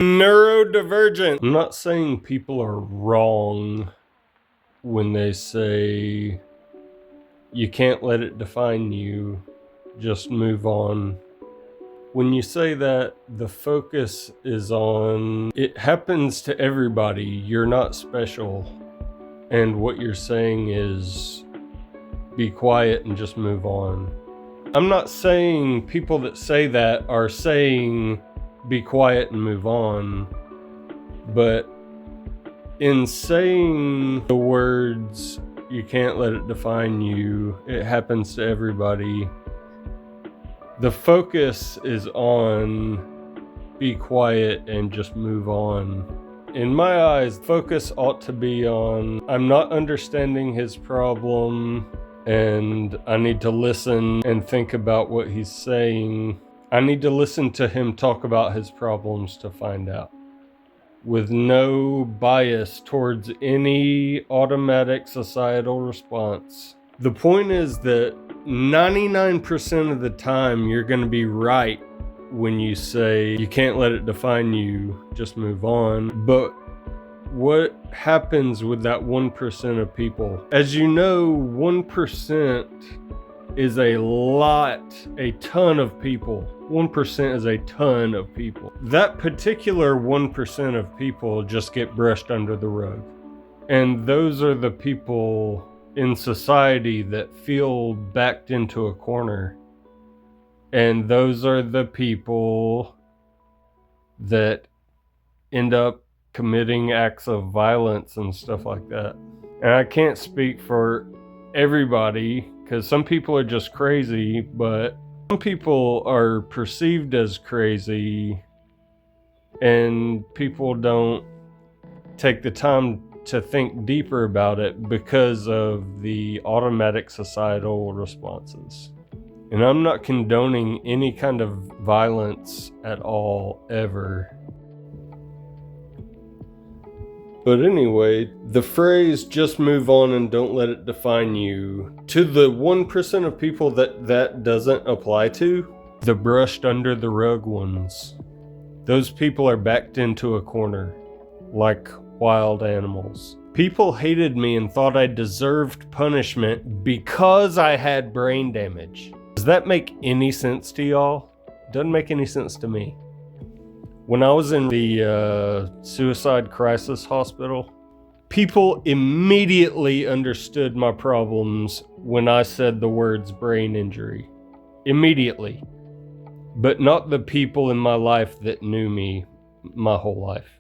Neurodivergent. I'm not saying people are wrong when they say you can't let it define you, just move on. When you say that, the focus is on it happens to everybody, you're not special. And what you're saying is be quiet and just move on. I'm not saying people that say that are saying be quiet and move on, but in saying the words, you can't let it define you, it happens to everybody, the focus is on be quiet and just move on. In my eyes, focus ought to be on I'm not understanding his problem and I need to listen and think about what he's saying. I need to listen to him talk about his problems to find out, with no bias towards any automatic societal response. The point is that 99% of the time you're going to be right when you say you can't let it define you, just move on. But what happens with that 1% of people? As you know, 1% is a lot, a ton of people. 1% is a ton of people. That particular 1% of people just get brushed under the rug. And those are the people in society that feel backed into a corner. And those are the people that end up committing acts of violence and stuff like that. And I can't speak for everybody, because some people are just crazy, but some people are perceived as crazy and people don't take the time to think deeper about it because of the automatic societal responses. And I'm not condoning any kind of violence at all, ever. But anyway, the phrase just move on and don't let it define you, to the 1% of people that doesn't apply to, the brushed under the rug ones, those people are backed into a corner like wild animals. People hated me and thought I deserved punishment because I had brain damage. Does that make any sense to y'all? Doesn't make any sense to me. When I was in the suicide crisis hospital, people immediately understood my problems when I said the words brain injury. Immediately. But not the people in my life that knew me my whole life.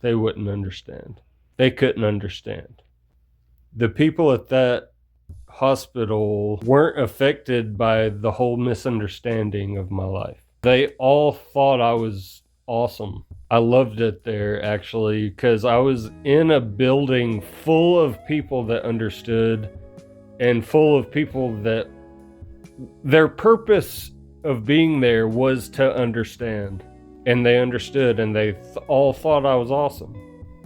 They wouldn't understand. They couldn't understand. The people at that hospital weren't affected by the whole misunderstanding of my life. They all thought I was awesome. I loved it there, actually, because I was in a building full of people that understood and full of people that their purpose of being there was to understand. And they understood, and they all thought I was awesome.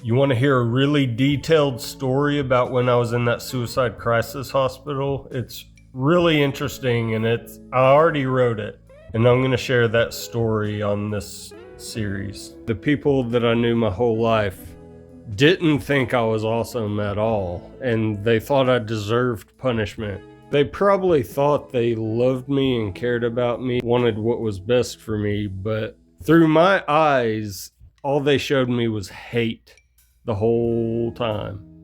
You want to hear a really detailed story about when I was in that suicide crisis hospital? It's really interesting, and I already wrote it, and I'm going to share that story on this series. The people that I knew my whole life didn't think I was awesome at all, and they thought I deserved punishment. They probably thought they loved me and cared about me, wanted what was best for me, but through my eyes, all they showed me was hate the whole time.